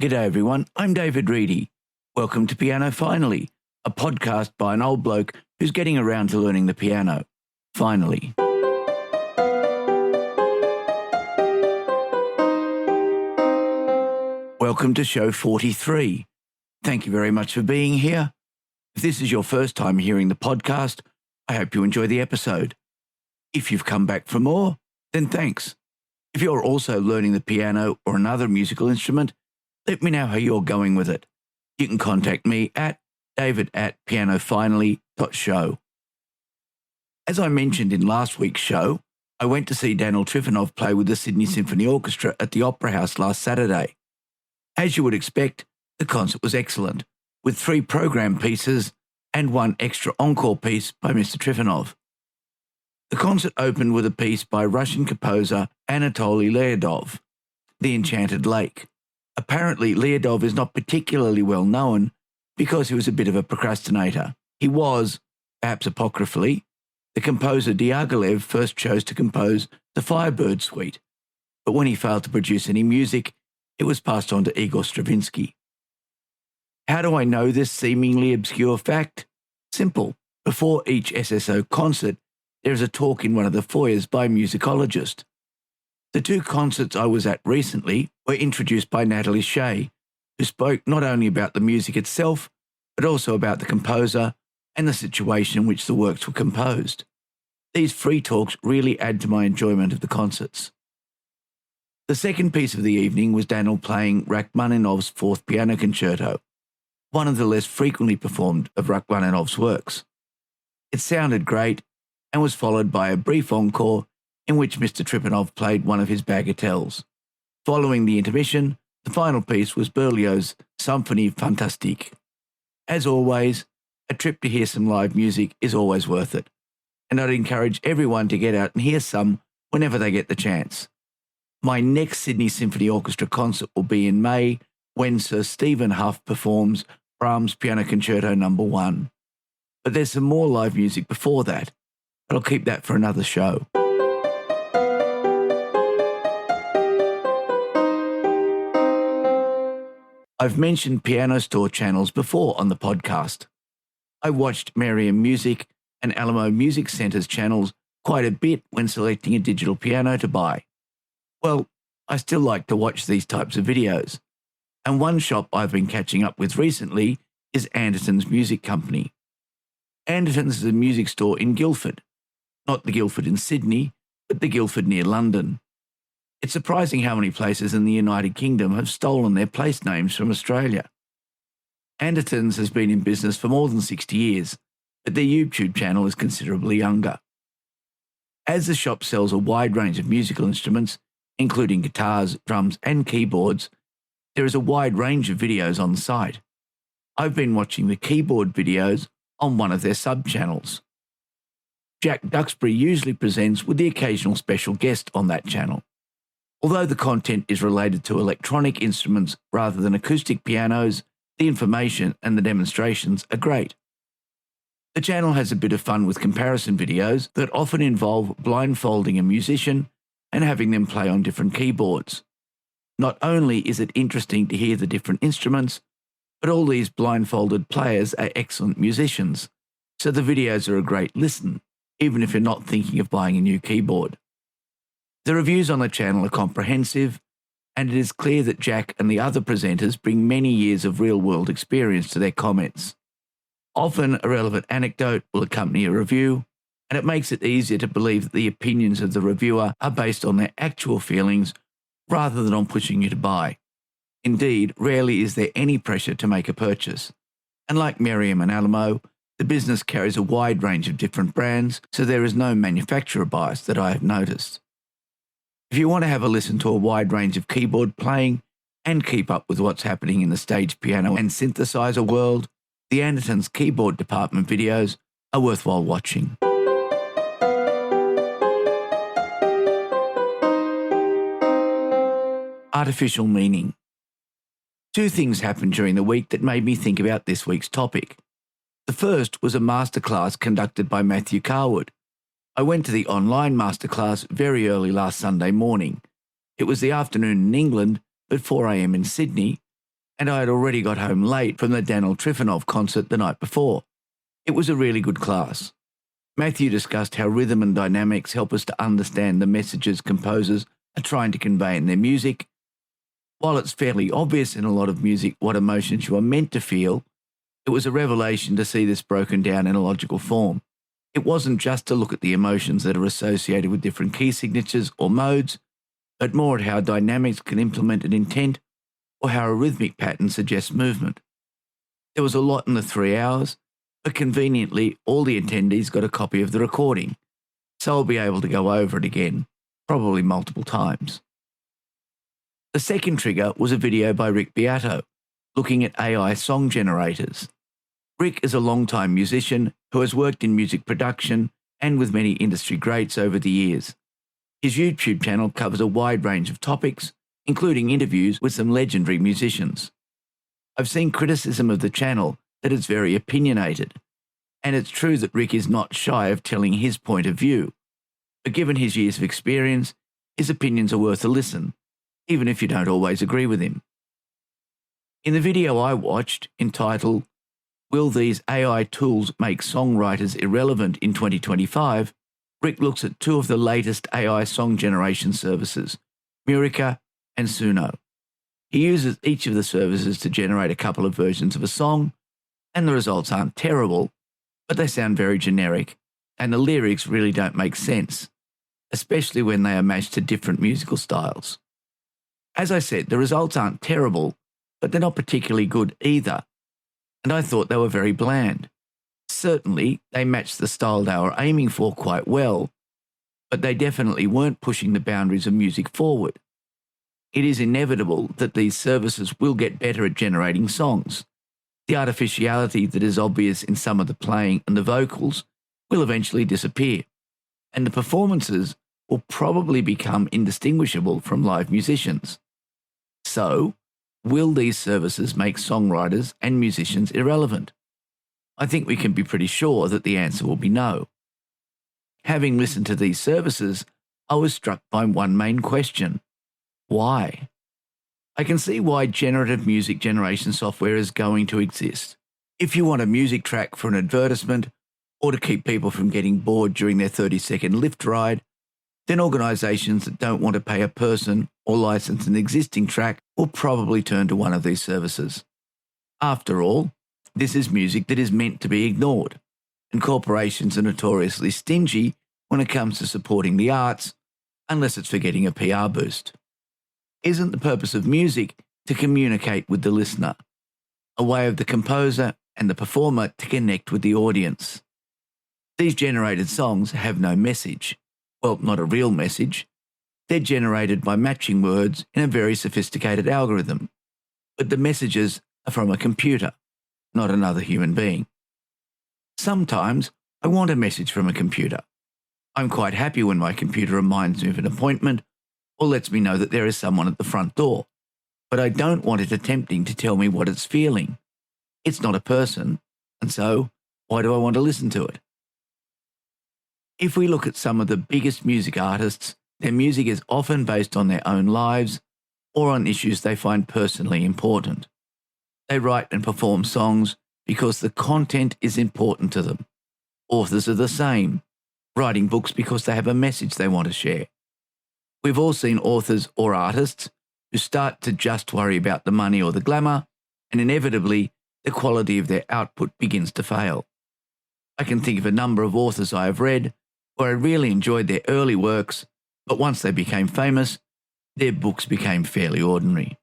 G'day everyone, I'm David Reedy. Welcome to Piano Finally, a podcast by an old bloke who's getting around to learning the piano. Finally. Welcome to show 43. Thank you very much for being here. If this is your first time hearing the podcast, I hope you enjoy the episode. If you've come back for more, then thanks. If you're also learning the piano or another musical instrument, let me know how you're going with it. You can contact me at david@pianofinally.show. As I mentioned in last week's show, I went to see Daniil Trifonov play with the Sydney Symphony Orchestra at the Opera House last Saturday. As you would expect, the concert was excellent, with 3 program pieces and 1 extra encore piece by Mr. Trifonov. The concert opened with a piece by Russian composer Anatoly Lyadov, The Enchanted Lake. Apparently, Lyadov is not particularly well known because he was a bit of a procrastinator. He was, perhaps apocryphally, the composer Diaghilev first chose to compose the Firebird Suite, but when he failed to produce any music, it was passed on to Igor Stravinsky. How do I know this seemingly obscure fact? Simple. Before each SSO concert, there is a talk in one of the foyers by a musicologist. The 2 concerts I was at recently were introduced by Natalie Shea, who spoke not only about the music itself, but also about the composer and the situation in which the works were composed. These free talks really add to my enjoyment of the concerts. The second piece of the evening was Daniil playing Rachmaninoff's 4th Piano Concerto, one of the less frequently performed of Rachmaninoff's works. It sounded great and was followed by a brief encore in which Mr. Trifonov played one of his bagatelles. Following the intermission, the final piece was Berlioz's Symphonie Fantastique. As always, a trip to hear some live music is always worth it, and I'd encourage everyone to get out and hear some whenever they get the chance. My next Sydney Symphony Orchestra concert will be in May when Sir Stephen Huff performs Brahms' Piano Concerto No. 1. But there's some more live music before that, but I'll keep that for another show. I've mentioned piano store channels before on the podcast. I watched Merriam Music and Alamo Music Center's channels quite a bit when selecting a digital piano to buy. Well, I still like to watch these types of videos, and one shop I've been catching up with recently is Andertons Music Company. Andertons is a music store in Guildford, not the Guildford in Sydney, but the Guildford near London. It's surprising how many places in the United Kingdom have stolen their place names from Australia. Andertons has been in business for more than 60 years, but their YouTube channel is considerably younger. As the shop sells a wide range of musical instruments, including guitars, drums, and keyboards, there is a wide range of videos on the site. I've been watching the keyboard videos on one of their sub-channels. Jack Duxbury usually presents with the occasional special guest on that channel. Although the content is related to electronic instruments rather than acoustic pianos, the information and the demonstrations are great. The channel has a bit of fun with comparison videos that often involve blindfolding a musician and having them play on different keyboards. Not only is it interesting to hear the different instruments, but all these blindfolded players are excellent musicians, so the videos are a great listen, even if you're not thinking of buying a new keyboard. The reviews on the channel are comprehensive, and it is clear that Jack and the other presenters bring many years of real-world experience to their comments. Often a relevant anecdote will accompany a review, and it makes it easier to believe that the opinions of the reviewer are based on their actual feelings rather than on pushing you to buy. Indeed, rarely is there any pressure to make a purchase. And like Merriam and Alamo, the business carries a wide range of different brands, so there is no manufacturer bias that I have noticed. If you want to have a listen to a wide range of keyboard playing and keep up with what's happening in the stage piano and synthesizer world, the Andertons keyboard department videos are worthwhile watching. Artificial meaning. 2 things happened during the week that made me think about this week's topic. The first was a masterclass conducted by Matthew Carwood. I went to the online masterclass very early last Sunday morning. It was the afternoon in England, but 4 a.m. in Sydney, and I had already got home late from the Daniil Trifonov concert the night before. It was a really good class. Matthew discussed how rhythm and dynamics help us to understand the messages composers are trying to convey in their music. While it's fairly obvious in a lot of music what emotions you are meant to feel, it was a revelation to see this broken down in a logical form. It wasn't just to look at the emotions that are associated with different key signatures or modes, but more at how dynamics can implement an intent or how a rhythmic pattern suggests movement. There was a lot in the 3 hours, but conveniently all the attendees got a copy of the recording, so I'll be able to go over it again, probably multiple times. The second trigger was a video by Rick Beato, looking at AI song generators. Rick is a long-time musician who has worked in music production and with many industry greats over the years. His YouTube channel covers a wide range of topics, including interviews with some legendary musicians. I've seen criticism of the channel that it's very opinionated, and it's true that Rick is not shy of telling his point of view. But given his years of experience, his opinions are worth a listen, even if you don't always agree with him. In the video I watched, entitled, "Will These AI Tools Make Songwriters Irrelevant in 2025?" Rick looks at two of the latest AI song generation services, Murica and Suno. He uses each of the services to generate a couple of versions of a song, and the results aren't terrible, but they sound very generic, and the lyrics really don't make sense, especially when they are matched to different musical styles. As I said, the results aren't terrible, but they're not particularly good either, and I thought they were very bland. Certainly, they matched the style they were aiming for quite well, but they definitely weren't pushing the boundaries of music forward. It is inevitable that these services will get better at generating songs. The artificiality that is obvious in some of the playing and the vocals will eventually disappear, and the performances will probably become indistinguishable from live musicians. So, will these services make songwriters and musicians irrelevant? I think we can be pretty sure that the answer will be no. Having listened to these services, I was struck by one main question. Why? I can see why generative music generation software is going to exist. If you want a music track for an advertisement, or to keep people from getting bored during their 30-second lift ride, then organisations that don't want to pay a person or license an existing track will probably turn to one of these services. After all, this is music that is meant to be ignored, and corporations are notoriously stingy when it comes to supporting the arts, unless it's for getting a PR boost. Isn't the purpose of music to communicate with the listener, a way of the composer and the performer to connect with the audience? These generated songs have no message. Well, not a real message. They're generated by matching words in a very sophisticated algorithm, but the messages are from a computer, not another human being. Sometimes I want a message from a computer. I'm quite happy when my computer reminds me of an appointment or lets me know that there is someone at the front door, but I don't want it attempting to tell me what it's feeling. It's not a person, and so why do I want to listen to it? If we look at some of the biggest music artists, their music is often based on their own lives or on issues they find personally important. They write and perform songs because the content is important to them. Authors are the same, writing books because they have a message they want to share. We've all seen authors or artists who start to just worry about the money or the glamour, and inevitably the quality of their output begins to fail. I can think of a number of authors I have read where I really enjoyed their early works, but once they became famous, their books became fairly ordinary.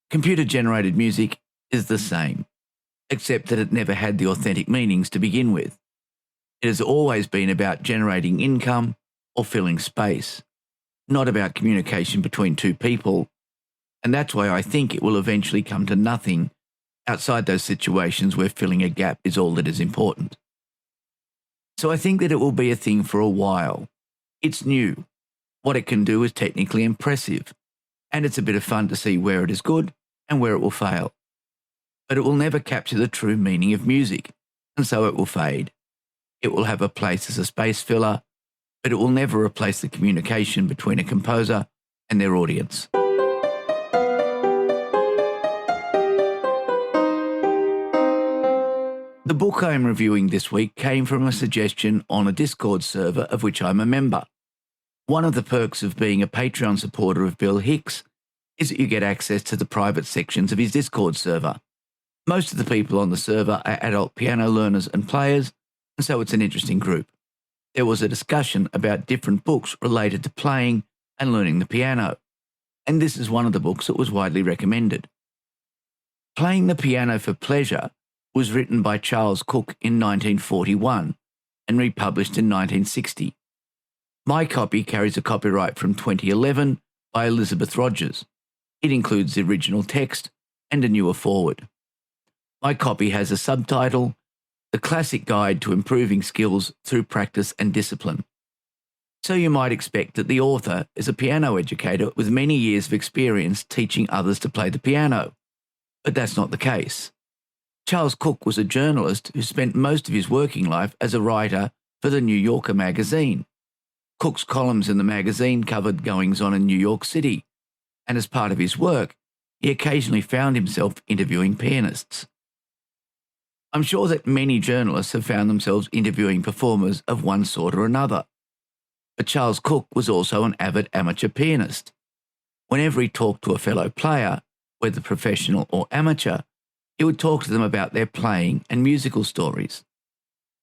Computer-generated music is the same, except that it never had the authentic meanings to begin with. It has always been about generating income or filling space, not about communication between two people, and that's why I think it will eventually come to nothing outside those situations where filling a gap is all that is important. So I think that it will be a thing for a while. It's new. What it can do is technically impressive, and it's a bit of fun to see where it is good and where it will fail. But it will never capture the true meaning of music, and so it will fade. It will have a place as a space filler, but it will never replace the communication between a composer and their audience. The book I am reviewing this week came from a suggestion on a Discord server of which I'm a member. One of the perks of being a Patreon supporter of Bill Hicks is that you get access to the private sections of his Discord server. Most of the people on the server are adult piano learners and players, and so it's an interesting group. There was a discussion about different books related to playing and learning the piano, and this is one of the books that was widely recommended. Playing the Piano for Pleasure was written by Charles Cooke in 1941 and republished in 1960. My copy carries a copyright from 2011 by Elizabeth Rogers. It includes the original text and a newer foreword. My copy has a subtitle, The Classic Guide to Improving Skills Through Practice and Discipline. So you might expect that the author is a piano educator with many years of experience teaching others to play the piano. But that's not the case. Charles Cooke was a journalist who spent most of his working life as a writer for the New Yorker magazine. Cooke's columns in the magazine covered goings-on in New York City, and as part of his work, he occasionally found himself interviewing pianists. I'm sure that many journalists have found themselves interviewing performers of one sort or another. But Charles Cooke was also an avid amateur pianist. Whenever he talked to a fellow player, whether professional or amateur, he would talk to them about their playing and musical stories.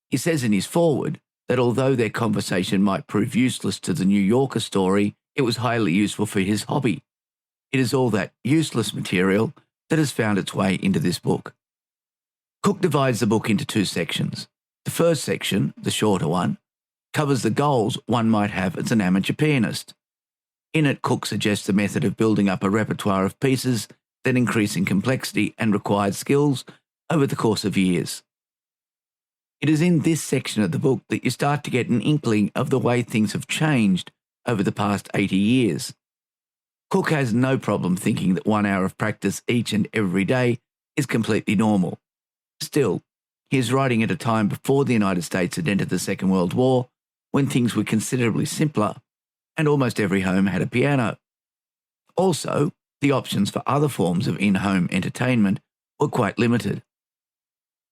He says in his foreword that although their conversation might prove useless to the New Yorker story, it was highly useful for his hobby. It is all that useless material that has found its way into this book. Cooke divides the book into two sections. The first section, the shorter one, covers the goals one might have as an amateur pianist. In it, Cooke suggests a method of building up a repertoire of pieces that increase in complexity and required skills over the course of years. It is in this section of the book that you start to get an inkling of the way things have changed over the past 80 years. Cooke has no problem thinking that 1 hour of practice each and every day is completely normal. Still, he is writing at a time before the United States had entered the Second World War, when things were considerably simpler, and almost every home had a piano. Also, the options for other forms of in-home entertainment were quite limited.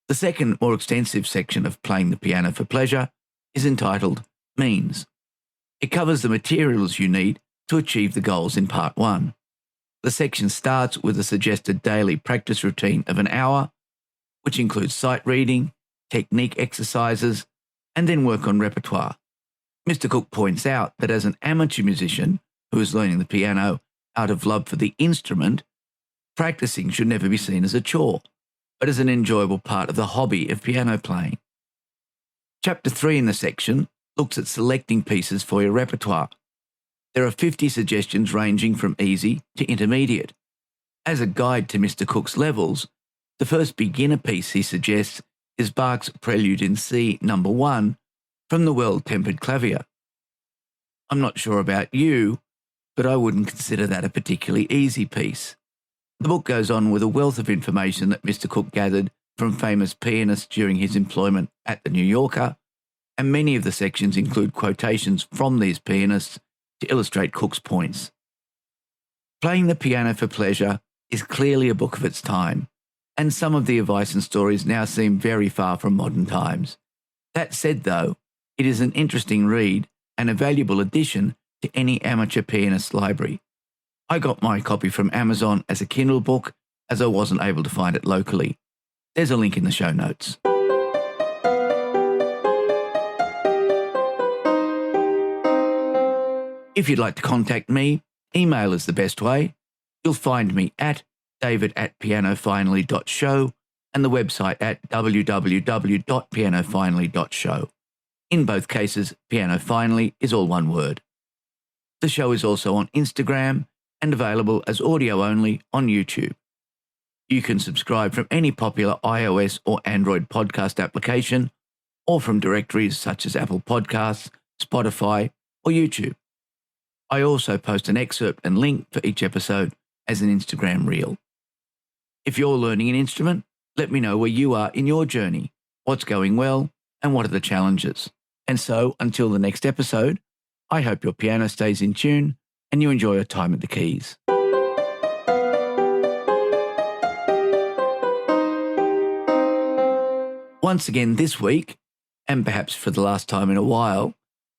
The second, more extensive section of Playing the Piano for Pleasure is entitled Means. It covers the materials you need to achieve the goals in Part 1. The section starts with a suggested daily practice routine of an hour, which includes sight reading, technique exercises, and then work on repertoire. Mr. Cooke points out that as an amateur musician who is learning the piano out of love for the instrument, practicing should never be seen as a chore, but as an enjoyable part of the hobby of piano playing. Chapter 3 in the section looks at selecting pieces for your repertoire. There are 50 suggestions ranging from easy to intermediate. As a guide to Mr. Cooke's levels, the first beginner piece he suggests is Bach's Prelude in C No. 1 from the Well-Tempered Clavier. I'm not sure about you, but I wouldn't consider that a particularly easy piece. The book goes on with a wealth of information that Mr. Cooke gathered from famous pianists during his employment at the New Yorker, and many of the sections include quotations from these pianists to illustrate Cooke's points. Playing the Piano for Pleasure is clearly a book of its time, and some of the advice and stories now seem very far from modern times. That said, though, it is an interesting read and a valuable addition to any amateur pianist library. I got my copy from Amazon as a Kindle book, as I wasn't able to find it locally. There's a link in the show notes. If you'd like to contact me, email is the best way. You'll find me at david@pianofinally.show and the website at www.pianofinally.show. In both cases, Piano Finally is all one word. The show is also on Instagram and available as audio only on YouTube. You can subscribe from any popular iOS or Android podcast application or from directories such as Apple Podcasts, Spotify, or YouTube. I also post an excerpt and link for each episode as an Instagram reel. If you're learning an instrument, let me know where you are in your journey, what's going well, and what are the challenges. And so, until the next episode, I hope your piano stays in tune and you enjoy your time at the keys. Once again this week, and perhaps for the last time in a while,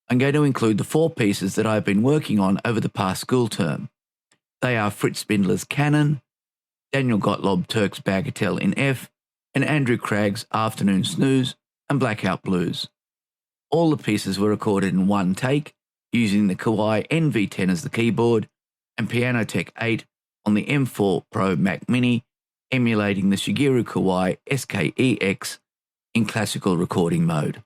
I'm going to include the 4 pieces that I've been working on over the past school term. They are Fritz Spindler's Canon, Daniil Gottlob Türk's Bagatelle in F, and Andrew Cragg's Afternoon Snooze and Blackout Blues. All the pieces were recorded in one take, using the Kawai NV10 as the keyboard and Pianoteq 8 on the M4 Pro Mac Mini, emulating the Shigeru Kawai SK-EX in classical recording mode.